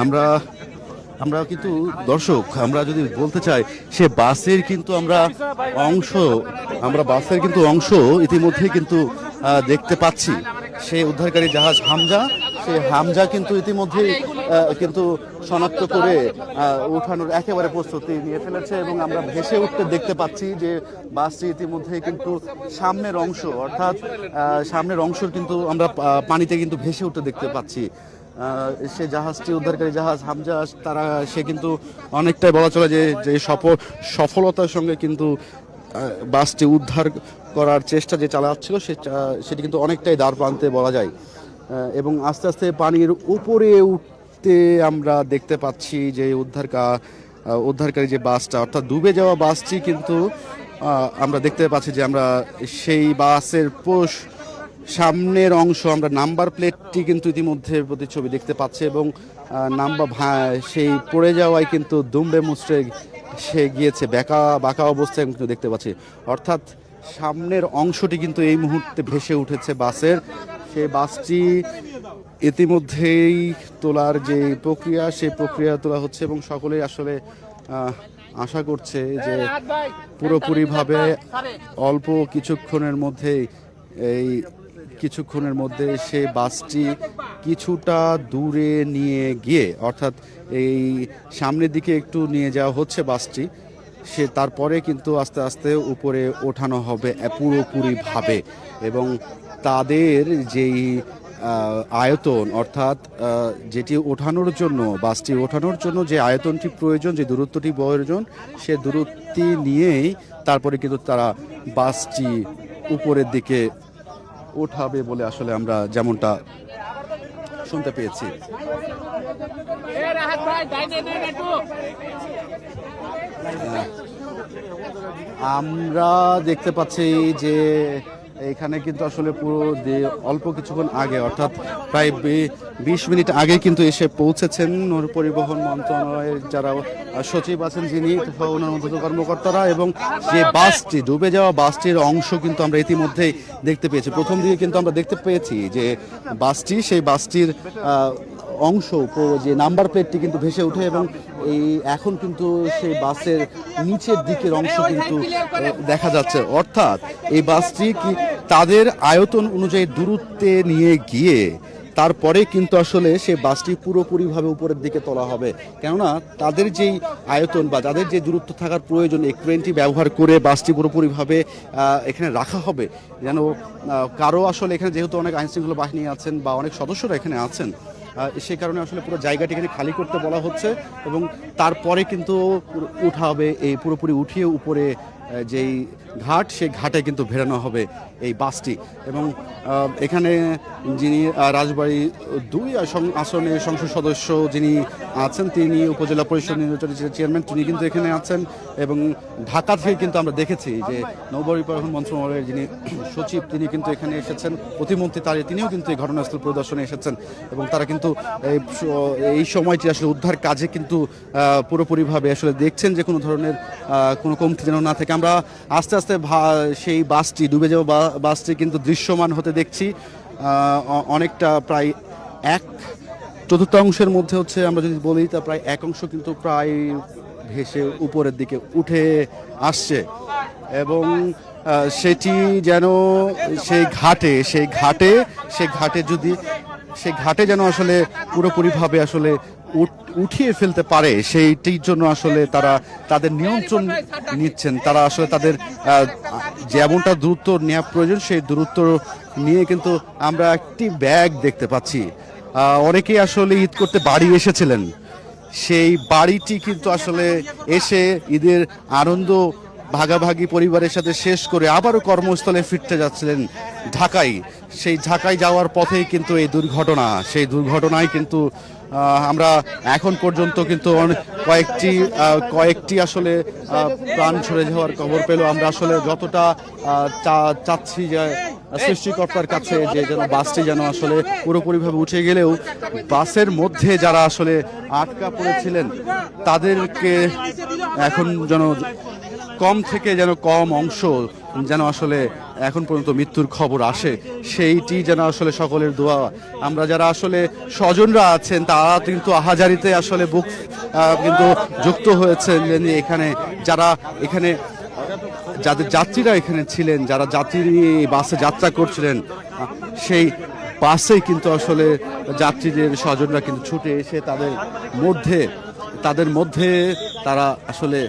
আমরা আমরা কিন্তু দর্শক আমরা যদি বলতে চাই সে বাসের কিন্তু বাসের কিন্তু অংশ ইতিমধ্যে কিন্তু দেখতে পাচ্ছি। সে উদ্ধারকারী জাহাজ হামজা, সে হামজা কিন্তু ইতিমধ্যে কিন্তু শনাক্ত করে ওঠানোর একেবারে প্রস্তুতি নিয়ে ফেলেছে এবং আমরা ভেসে উঠতে দেখতে পাচ্ছি যে বাসটি ইতিমধ্যে কিন্তু সামনের অংশ অর্থাৎ সামনের অংশ কিন্তু আমরা পানিতে কিন্তু ভেসে উঠতে দেখতে পাচ্ছি। সে জাহাজটি উদ্ধারকারী জাহাজ হামজা সে কিন্তু অনেকটাই বলা চলে যে সফলতার সঙ্গে কিন্তু বাসটি উদ্ধার করার চেষ্টা যে চালাচ্ছিল সেটি কিন্তু অনেকটাই দ্বার প্রান্তে বলা যায় এবং আস্তে আস্তে পানির উপরে উঠতে আমরা দেখতে পাচ্ছি যে উদ্ধারকারী যে বাসটা অর্থাৎ ডুবে যাওয়া বাসটি কিন্তু আমরা দেখতে পাচ্ছি যে আমরা সেই বাসের সামনের অংশ আমরা নাম্বার প্লেটটি কিন্তু ইতিমধ্যে প্রতিচ্ছবি দেখতে পাচ্ছি এবং সেই পড়ে যাওয়ায় কিন্তু দুমড়ে মুচড়ে সে গিয়েছে, বাঁকা অবস্থায় কিন্তু দেখতে পাচ্ছি। অর্থাৎ সামনের অংশটি কিন্তু এই মুহূর্তে ভেসে উঠেছে বাসের। সেই বাসটি ইতিমধ্যেই তোলার যে প্রক্রিয়া সেই প্রক্রিয়া তোলা হচ্ছে এবং সকলেই আসলে আশা করছে যে পুরোপুরিভাবে অল্প কিছুক্ষণের মধ্যে সেই বাসটি কিছুটা দূরে নিয়ে গিয়ে অর্থাৎ এই সামনের দিকে একটু নিয়ে যাওয়া হচ্ছে বাসটি, তারপরে কিন্তু আস্তে আস্তে উপরে ওঠানো হবে পুরোপুরিভাবে এবং তাদের যেই আয়তন অর্থাৎ বাসটি ওঠানোর জন্য যে আয়তনটি প্রয়োজন, যে দূরত্বটি প্রয়োজন, সে দূরত্বটি নিয়েই তারপরে কিন্তু তারা বাসটি উপরের দিকে ওঠাবে বলে আসলে আমরা যেমনটা শুনতে পেয়েছি। আমরা দেখতে পাচ্ছি যে এখানে কিন্তু আসলে অল্প কিছুক্ষণ আগে অর্থাৎ প্রায় 20 মিনিট আগে কিন্তু এসে পৌঁছেছেন নৌ পরিবহন মন্ত্রণালয়ের যারা সচিব আছেন যিনি কর্মকর্তারা এবং যে বাসটি ডুবে যাওয়া বাসটির অংশ কিন্তু আমরা ইতিমধ্যেই দেখতে পেয়েছি। প্রথম দিকে কিন্তু আমরা দেখতে পেয়েছি যে সেই বাসটির অংশ যে নাম্বার প্লেটটি কিন্তু ভেসে ওঠে এবং এখন কিন্তু সেই বাসের নিচের দিকের অংশ কিন্তু দেখা যাচ্ছে। অর্থাৎ এই বাসটি কি তাদের আয়তন অনুযায়ী দূরত্বে নিয়ে গিয়ে তারপরে কিন্তু আসলে সে বাসটি পুরোপুরিভাবে উপরের দিকে তোলা হবে, কেননা তাদের যেই আয়তন বা তাদের যে দূরত্ব থাকার প্রয়োজন এই ক্রেনটি ব্যবহার করে বাসটি পুরোপুরিভাবে এখানে রাখা হবে যেন কারো আসলে এখানে যেহেতু অনেক আইনশৃঙ্খলা বাহিনী আছেন বা অনেক সদস্যরা এখানে আছেন সেই কারণে আসলে পুরো জায়গাটি এখানে খালি করতে বলা হচ্ছে এবং তারপরে কিন্তু উঠাবে পুরোপুরি উঠিয়ে উপরে যেই ঘাট সেই ঘাটে কিন্তু ভেড়ানো হবে এই বাসটি এবং এখানে যিনি রাজবাড়ী 2 আসনের সংসদ সদস্য যিনি আছেন তিনি উপজেলা পরিষদ নির্বাচনের চেয়ারম্যান তিনি কিন্তু এখানে আছেন এবং ঢাকা থেকে কিন্তু আমরা দেখেছি যে নৌ পরিবহন মন্ত্রণালয়ের যিনি সচিব তিনি কিন্তু এখানে এসেছেন, প্রতিমন্ত্রী তিনিও কিন্তু এই ঘটনাস্থল পরিদর্শনে এসেছেন এবং তারা কিন্তু এই সময়টি আসলে উদ্ধার কাজে কিন্তু পুরোপুরিভাবে আসলে দেখছেন যে কোনো ধরনের কোনো কমতি যেন না থাকে। আমরা আস্তে আস্তে সেই বাসটি ডুবে যাওয়া বাসটি কিন্তু দৃশ্যমান হতে দেখছি অনেকটা প্রায় 1/4 মধ্যে হচ্ছে আমরা যদি বলি তা প্রায় 1 অংশ কিন্তু প্রায় ভেসে উপরের দিকে উঠে আসছে এবং সেটি যেন সেই ঘাটে যেন আসলে পুরোপুরিভাবে আসলে উঠিয়ে ফেলতে পারে সেইটির জন্য আসলে তারা তাদের নিয়ন্ত্রণ নিচ্ছেন। তারা আসলে তাদের যেমনটা দূরত্ব নেওয়া প্রয়োজন সেই দূরত্ব নিয়ে কিন্তু আমরা একটি ব্যাগ দেখতে পাচ্ছি। অনেকেই আসলে ঈদ করতে বাড়ি এসেছিলেন, সেই বাড়িটি কিন্তু আসলে এসে ঈদের আনন্দ ভাগাভাগি পরিবারের সাথে শেষ করে আবারও কর্মস্থলে ফিরতে যাচ্ছিলেন সেই ঢাকায় যাওয়ার পথেই কিন্তু এই সেই দুর্ঘটনায় কিন্তু আমরা এখন পর্যন্ত কিন্তু কয়েকটি আসলে প্রাণ ঝরে যাওয়ার খবর পেল। আমরা আসলে যতটা চাচ্ছি যে সৃষ্টিকর্তার কাছে যে যেন বাসটি যেন আসলে পুরোপুরিভাবে উঠে গেলেও বাসের মধ্যে যারা আসলে আটকা পড়েছিলেন তাদেরকে এখন যেন কম থেকে যেন কম অংশ যেন আসলে এখন পর্যন্ত মৃত্যুর খবর আসে, সেইটি যেন আসলে সকলের দোয়া। আমরা যারা আসলে স্বজনরা আছেন তারা কিন্তু আহাজারিতে আসলে বুক কিন্তু যুক্ত হয়েছেন এখানে, যারা এখানে যাদের যাত্রীরা এখানে ছিলেন, যারা যাত্রী বাসে যাত্রা করছিলেন, সেই বাসে কিন্তু আসলে যাত্রীদের স্বজনরা কিন্তু ছুটে এসে তাদের মধ্যে তারা আসলে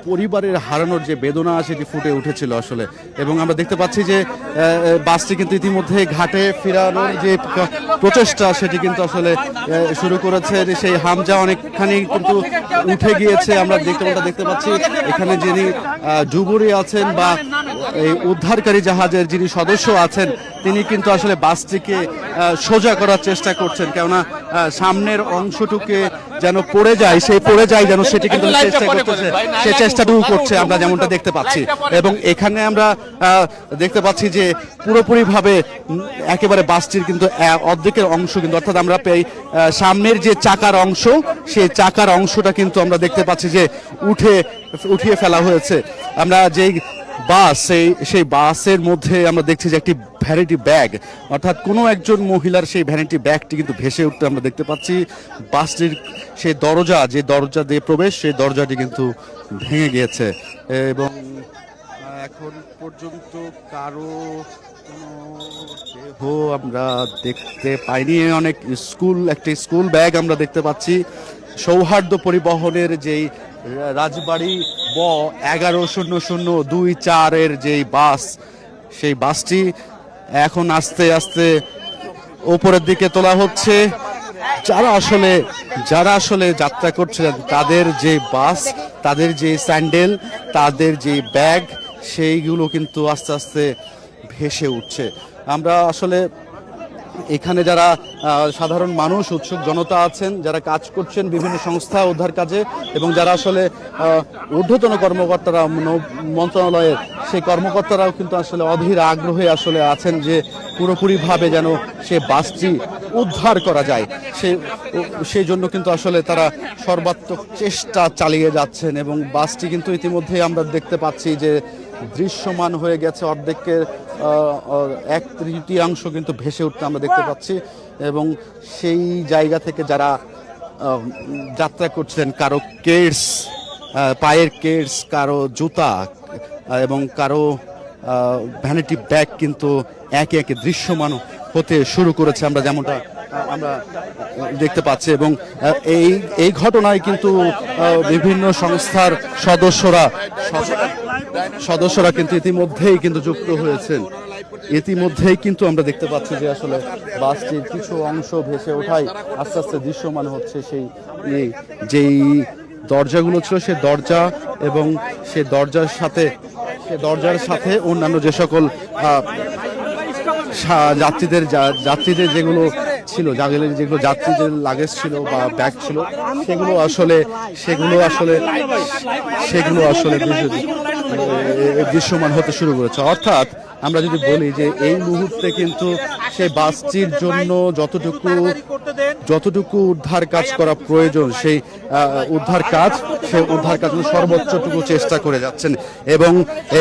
পরিবারের হারানোর যে বেদনা সেটি ফুটে উঠেছিল আসলে। এবং আমরা দেখতে পাচ্ছি যে বাসটি কিন্তু ইতিমধ্যে ঘাটে ফেরানোর যে প্রচেষ্টা সেটি কিন্তু আসলে শুরু করেছে। সেই হামজা অনেকখানি কিন্তু উঠে গিয়েছে, আমরা দেখতে পাচ্ছি। এখানে যিনি ডুবুরি আছেন বা এই উদ্ধারকারী জাহাজের যিনি সদস্য আছেন তিনি কিন্তু আসলে বাসটিকে সোজা করার চেষ্টা করছেন, কেননা সামনের অংশটুকে যেন পড়ে যায় যেন সেটি কিন্তু সে চেষ্টাটুকু করছে, আমরা যেমনটা দেখতে পাচ্ছি। এবং এখানে আমরা দেখতে পাচ্ছি যে পুরোপুরিভাবে একেবারে বাসটির কিন্তু অর্ধেকের অংশ কিন্তু, অর্থাৎ আমরা সামনের যে চাকার অংশ, সেই চাকার অংশটা কিন্তু আমরা দেখতে পাচ্ছি যে উঠিয়ে ফেলা হয়েছে। আমরা যেই বাস, সেই বাসের মধ্যে আমরা দেখছি যে একটি ভ্যানিটি ব্যাগ, অর্থাৎ কোনো একজন মহিলার সেই ভ্যানিটি ব্যাগটি কিন্তু ভেসে উঠতে আমরা দেখতে পাচ্ছি। বাসটির সেই যে দরজা দিয়ে প্রবেশ, সেই দরজাটি কিন্তু ভেঙে গিয়েছে এবং এখন পর্যন্ত কারো কোনো দেহ আমরা দেখতে পাইনি। একটি স্কুল ব্যাগ আমরা দেখতে পাচ্ছি। সৌহার্দ্য পরিবহনের যেই রাজবাড়ী 110024 যেই বাস, সেই বাসটি এখন আস্তে আস্তে উপরের দিকে তোলা হচ্ছে। যারা আসলে যাত্রা করছিলেন তাদের যে বাস, তাদের যে স্যান্ডেল, তাদের যে ব্যাগ, সেইগুলো কিন্তু আস্তে আস্তে ভেসে উঠছে। আমরা আসলে এখানে যারা সাধারণ মানুষ, উৎসুক জনতা আছেন, যারা কাজ করছেন বিভিন্ন সংস্থা উদ্ধার কাজে, এবং যারা আসলে ঊর্ধ্বতন কর্মকর্তারা মন্ত্রণালয়ের, সেই কর্মকর্তারাও কিন্তু আসলে অধীর আগ্রহে আসলে আছেন যে পুরোপুরিভাবে যেন সে বাসটি উদ্ধার করা যায়। সেই জন্য কিন্তু আসলে তারা সর্বাত্মক চেষ্টা চালিয়ে যাচ্ছেন। এবং বাসটি কিন্তু ইতিমধ্যে আমরা দেখতে পাচ্ছি যে দৃশ্যমান হয়ে গেছে, অর্ধেকের 1/3 কিন্তু ভেসে উঠতে আমরা দেখতে পাচ্ছি। এবং সেই জায়গা থেকে যারা যাত্রা করছিলেন, কারো কেডস, পায়ের কেডস, কারো জুতা এবং কারো ভ্যানিটি ব্যাগ কিন্তু একে একে দৃশ্যমান হতে শুরু করেছে, আমরা যেমনটা আমরা দেখতে পাচ্ছি। এবং এই ঘটনায় কিন্তু বিভিন্ন সংস্থার সদস্যরা কিন্তু ইতিমধ্যেই কিন্তু যুক্ত হয়েছেন। ইতিমধ্যেই কিন্তু আমরা দেখতে পাচ্ছি যে আসলে বাসটির কিছু অংশ ভেসে ওঠায় আস্তে আস্তে দৃশ্যমান হচ্ছে। যেই দরজাগুলো ছিল, সে দরজা এবং সে দরজার সাথে অন্যান্য যে সকল যাত্রীদের যেগুলো ছিল, যেগুলো যাত্রীদের লাগেজ ছিল বা ব্যাগ ছিল, সেগুলো আসলে দৃশ্যমান হতে শুরু করেছে। অর্থাৎ আমরা যদি বলি যে এই মুহূর্তে কিন্তু সেই বাসটির জন্য যতটুকু উদ্ধার কাজ করা প্রয়োজন, সেই উদ্ধার কাজ সর্বোচ্চটুকু চেষ্টা করে যাচ্ছেন। এবং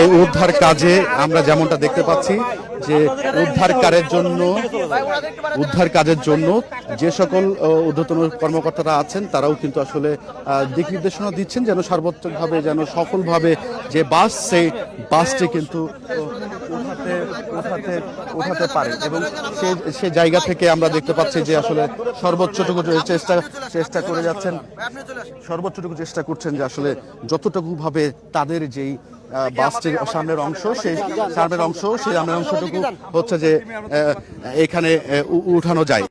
এই উদ্ধার কাজে আমরা যেমনটা দেখতে পাচ্ছি যে উদ্ধার কাজের জন্য যে সকল ঊর্ধ্বতন কর্মকর্তারা আছেন তারাও কিন্তু আসলে দিক নির্দেশনা দিচ্ছেন যেন সর্বোচ্চভাবে, যেন সফলভাবে যে বাস, সেই বাসটি কিন্তু উঠাতে পারে। এবং সে জায়গা থেকে আমরা দেখতে পাচ্ছি যে আসলে সর্বোচ্চটুকু চেষ্টা করে যাচ্ছেন, সর্বোচ্চটুকু চেষ্টা করছেন যে আসলে যতটুকু ভাবে তাদের যেই বাসটির সামনের অংশটুকু হচ্ছে যে এখানে উঠানো যায়।